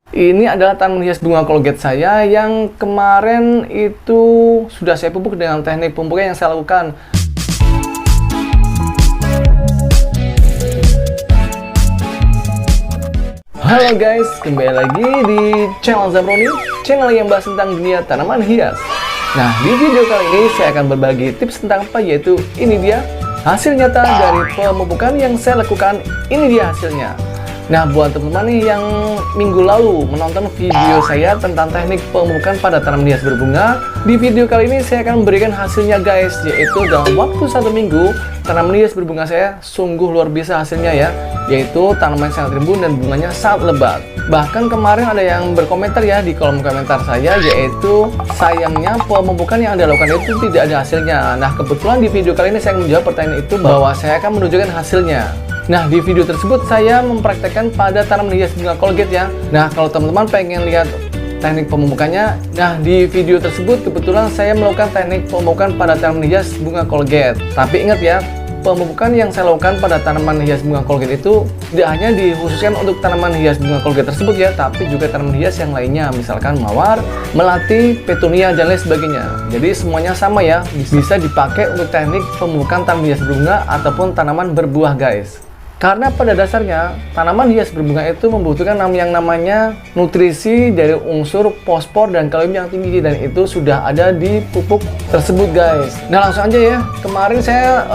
Ini adalah tanaman hias bunga Colgate saya yang kemarin itu sudah saya pupuk dengan teknik pemupukan yang saya lakukan. Halo guys, kembali lagi di channel Zamroni, channel yang bahas tentang dunia tanaman hias. Nah, di video kali ini saya akan berbagi tips tentang apa, yaitu ini dia hasil nyata dari pemupukan yang saya lakukan. Ini dia hasilnya. Nah, buat teman-teman nih yang minggu lalu menonton video saya tentang teknik pemupukan pada tanaman hias berbunga, di video kali ini saya akan memberikan hasilnya guys, yaitu dalam waktu 1 minggu tanaman hias berbunga saya sungguh luar biasa hasilnya ya, yaitu tanaman sangat rimbun dan bunganya sangat lebat. Bahkan kemarin ada yang berkomentar ya di kolom komentar saya, yaitu sayangnya pemupukan yang Anda lakukan itu tidak ada hasilnya. Nah, kebetulan di video kali ini saya akan menjawab pertanyaan itu bahwa saya akan menunjukkan hasilnya. Nah, di video tersebut saya mempraktekkan pada tanaman hias bunga Colgate ya. Nah, kalau teman-teman pengen lihat teknik pemupukannya, nah di video tersebut kebetulan saya melakukan teknik pemupukan pada tanaman hias bunga Colgate. Tapi ingat ya, pemupukan yang saya lakukan pada tanaman hias bunga Colgate itu tidak hanya dikhususkan untuk tanaman hias bunga Colgate tersebut ya, tapi juga tanaman hias yang lainnya, misalkan mawar, melati, petunia, dan lain sebagainya. Jadi semuanya sama ya, bisa dipakai untuk teknik pemupukan tanaman hias berbunga ataupun tanaman berbuah guys. Karena pada dasarnya tanaman hias berbunga itu membutuhkan yang namanya nutrisi dari unsur fosfor dan kalium yang tinggi, dan itu sudah ada di pupuk tersebut guys. Nah, langsung aja ya, kemarin saya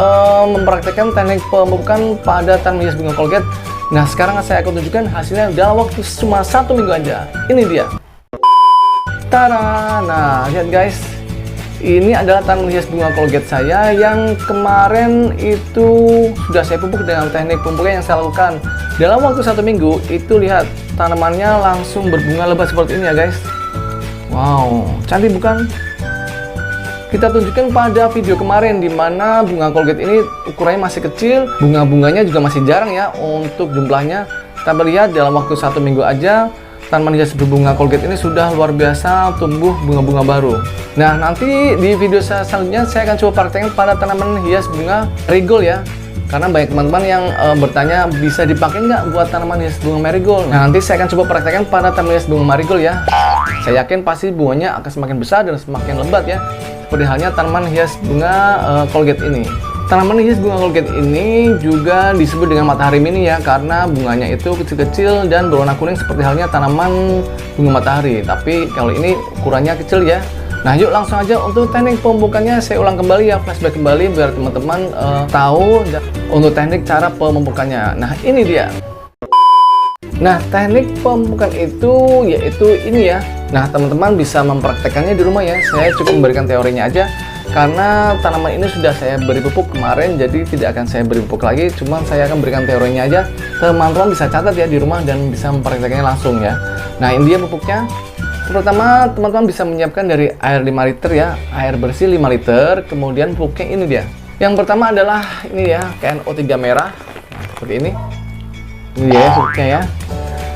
mempraktekkan teknik pemupukan pada tanaman hias bunga Colgate. Nah, sekarang saya akan tunjukkan hasilnya dalam waktu cuma 1 minggu aja. Ini dia. Tara, nah lihat guys, ini adalah tanaman hias bunga Colgate saya yang kemarin itu sudah saya pupuk dengan teknik pemupukan yang saya lakukan. Dalam waktu 1 minggu itu lihat tanamannya langsung berbunga lebat seperti ini ya guys. Wow, cantik bukan? Kita tunjukkan pada video kemarin di mana bunga Colgate ini ukurannya masih kecil, bunga-bunganya juga masih jarang ya untuk jumlahnya. Kita lihat dalam waktu 1 minggu aja tanaman hias berbunga Colgate ini sudah luar biasa tumbuh bunga-bunga baru. Nah, nanti di video selanjutnya saya akan coba praktekkan pada tanaman hias bunga marigold ya. Karena banyak teman-teman yang bertanya bisa dipakai nggak buat tanaman hias bunga marigold. Nah, nanti saya akan coba praktekkan pada tanaman hias bunga marigold ya. Saya yakin pasti bunganya akan semakin besar dan semakin lebat ya. Seperti halnya tanaman hias bunga Colgate ini. Tanaman hias bunga Colgate ini juga disebut dengan matahari mini ya, karena bunganya itu kecil-kecil dan berwarna kuning seperti halnya tanaman bunga matahari. Tapi kalau ini ukurannya kecil ya. Nah, yuk langsung aja untuk teknik pemupukannya saya ulang kembali ya, flashback kembali biar teman-teman tahu untuk teknik cara pemupukannya. Nah, ini dia. Nah, teknik pemupukan itu yaitu ini ya. Nah, teman-teman bisa mempraktekannya di rumah ya. Saya cukup memberikan teorinya aja. Karena tanaman ini sudah saya beri pupuk kemarin, jadi tidak akan saya beri pupuk lagi, cuman saya akan berikan teorinya aja. Teman-teman bisa catat ya di rumah dan bisa mempraktekannya langsung ya. Nah, ini dia pupuknya. Pertama, teman-teman bisa menyiapkan dari air 5 liter ya, air bersih 5 liter, kemudian pupuknya ini dia. Yang pertama adalah ini ya, KNO3 merah, seperti ini. Ini dia pupuknya ya.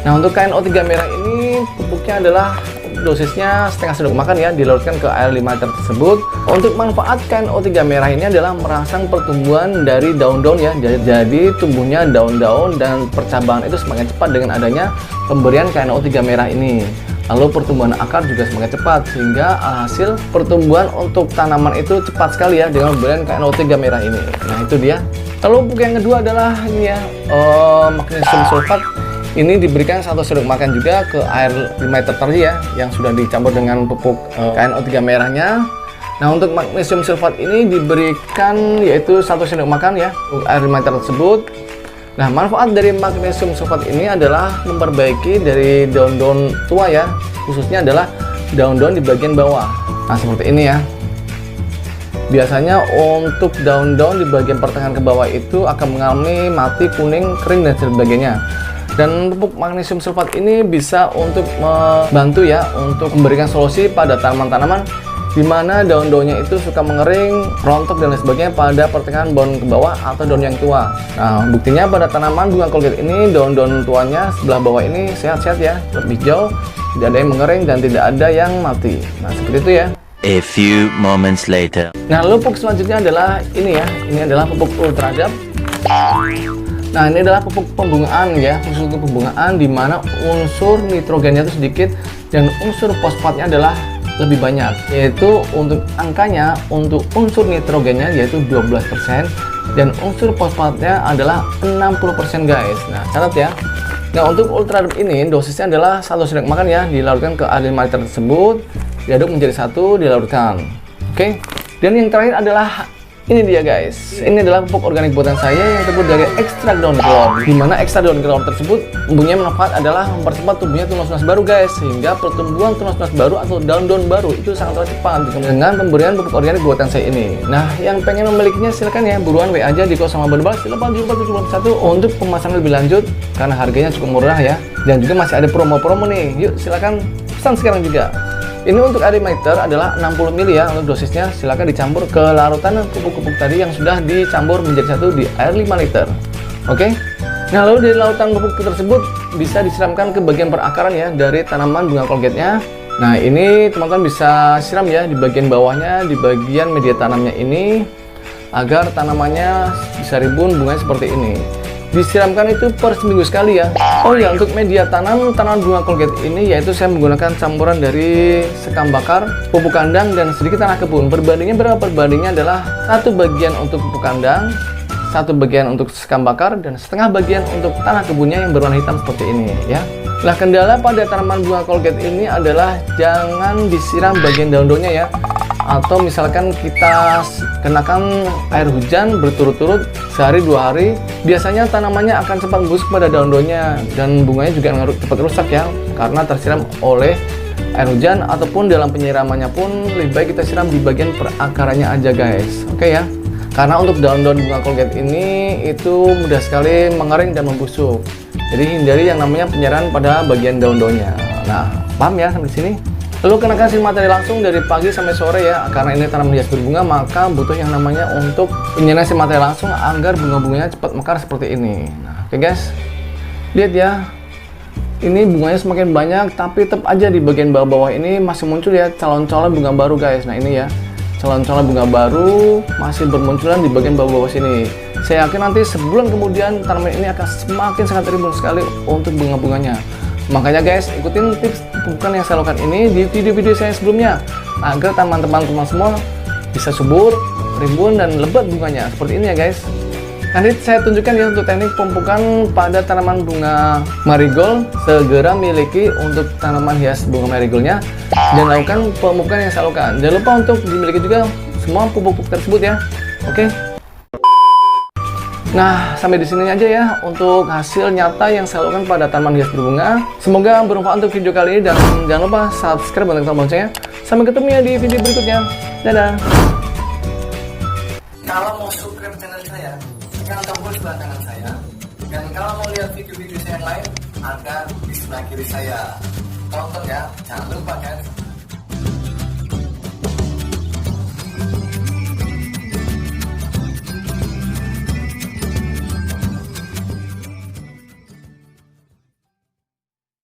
Nah, untuk KNO3 merah ini pupuknya adalah dosisnya setengah sendok makan ya, dilarutkan ke air 5 liter tersebut. Untuk manfaat KNO3 merah ini adalah merangsang pertumbuhan dari daun-daun ya. Jadi tumbuhnya daun-daun dan percabangan itu semakin cepat dengan adanya pemberian KNO3 merah ini. Lalu pertumbuhan akar juga semakin cepat, sehingga hasil pertumbuhan untuk tanaman itu cepat sekali ya dengan pemberian KNO3 merah ini. Nah, itu dia. Lalu pupuk yang kedua adalah ini ya, magnesium sulfat. Ini diberikan 1 sendok makan juga ke air 5 liter tadi ya, yang sudah dicampur dengan pupuk KNO3 merahnya. Nah, untuk magnesium sulfat ini diberikan yaitu 1 sendok makan ya untuk air 5 liter tersebut. Nah, manfaat dari magnesium sulfat ini adalah memperbaiki dari daun-daun tua ya, khususnya adalah daun-daun di bagian bawah. Nah, seperti ini ya. Biasanya untuk daun-daun di bagian pertengahan ke bawah itu akan mengalami mati, kuning, kering, dan sebagainya. Dan pupuk magnesium sulfat ini bisa untuk membantu ya untuk memberikan solusi pada tanaman-tanaman di mana daun-daunnya itu suka mengering, rontok, dan lain sebagainya pada pertengahan daun ke bawah atau daun yang tua. Nah, buktinya pada tanaman bunga Colgate ini daun-daun tuanya sebelah bawah ini sehat-sehat ya, lebih hijau, tidak ada yang mengering dan tidak ada yang mati. Nah, seperti itu ya. A few moments later. Nah, lalu pupuk selanjutnya adalah ini ya, ini adalah pupuk Ultradap. Nah, ini adalah pupuk pembungaan ya, khusus untuk pembungaan di mana unsur nitrogennya itu sedikit dan unsur fosfatnya adalah lebih banyak, yaitu untuk angkanya untuk unsur nitrogennya yaitu 12% dan unsur fosfatnya adalah 60% guys. Nah, catat ya. Nah, untuk ultra redup ini dosisnya adalah 1 sendok makan ya, dilarutkan ke air 5 liter tersebut, diaduk menjadi satu, dilarutkan. Oke. Dan yang terakhir adalah ini dia guys. Ini adalah pupuk organik buatan saya yang terbuat dari ekstrak daun kelor. Di mana ekstrak daun kelor tersebut mempunyai manfaat adalah mempercepat tumbuhnya tunas-tunas baru guys, sehingga pertumbuhan tunas-tunas baru atau daun-daun baru itu sangat cepat dengan pemberian pupuk organik buatan saya ini. Nah, yang pengen memilikinya silakan ya, buruan WA aja di 0812 untuk pemasaran lebih lanjut karena harganya cukup murah ya. Dan juga masih ada promo-promo nih. Yuk silakan pesan sekarang juga. Ini untuk air 5 liter adalah 60 ml ya untuk dosisnya. Silakan dicampur ke larutan pupuk-pupuk tadi yang sudah dicampur menjadi satu di air 5 liter. Oke. Nah, lalu dari larutan pupuk tersebut bisa disiramkan ke bagian perakaran ya dari tanaman bunga Colgate-nya. Nah, ini teman-teman bisa siram ya di bagian bawahnya, di bagian media tanamnya ini agar tanamannya bisa rimbun bunganya seperti ini. Disiramkan itu per seminggu sekali ya. Oh ya, untuk media tanam tanaman bunga Colgate ini yaitu saya menggunakan campuran dari sekam bakar, pupuk kandang dan sedikit tanah kebun. Perbandingannya berapa? Perbandingannya adalah 1 bagian untuk pupuk kandang, 1 bagian untuk sekam bakar dan setengah bagian untuk tanah kebunnya yang berwarna hitam seperti ini ya. Nah, kendala pada tanaman bunga Colgate ini adalah jangan disiram bagian daun-daunnya ya. Atau misalkan kita kenakan air hujan berturut-turut sehari 2 hari, biasanya tanamannya akan cepat busuk pada daun-daunnya dan bunganya juga cepat rusak ya karena tersiram oleh air hujan, ataupun dalam penyiramannya pun lebih baik kita siram di bagian perakarannya aja guys. Oke ya, karena untuk daun-daun bunga Colgate ini itu mudah sekali mengering dan membusuk, jadi hindari yang namanya penyiraman pada bagian daun-daunnya. Nah, paham ya sampai sini? Lalu kenakan siram materi langsung dari pagi sampai sore ya, karena ini tanaman hias berbunga maka butuh yang namanya untuk penyiraman siram materi langsung agar bunga-bunganya cepat mekar seperti ini. Nah, oke guys, lihat ya, ini bunganya semakin banyak tapi tetap aja di bagian bawah-bawah ini masih muncul ya calon-calon bunga baru guys. Nah, ini ya calon-calon bunga baru masih bermunculan di bagian bawah-bawah sini. Saya yakin nanti sebulan kemudian tanaman ini akan semakin sangat rimbun sekali untuk bunga-bunganya. Makanya guys, ikutin tips pupukan yang saya lakukan ini di video-video saya sebelumnya agar teman-teman semua bisa subur, rimbun, dan lebat bunganya seperti ini ya guys. Nanti saya tunjukkan ya untuk teknik pemupukan pada tanaman bunga marigold. Segera miliki untuk tanaman hias bunga marigoldnya dan lakukan pemupukan yang saya lakukan. Jangan lupa untuk dimiliki juga semua pupuk-pupuk tersebut ya. Oke. Nah, sampai di sini aja ya untuk hasil nyata yang saya lakukan pada tanaman hias berbunga. Semoga bermanfaat untuk video kali ini dan jangan lupa subscribe dan tombol loncengnya. Sampai ketemu ya di video berikutnya. Dadah. Kalau mau subscribe channel saya, tekan tombol sebelah kanan saya. Dan kalau mau lihat video-video saya yang lain, ada di sebelah kiri saya. Tonton ya, jangan lupa kan.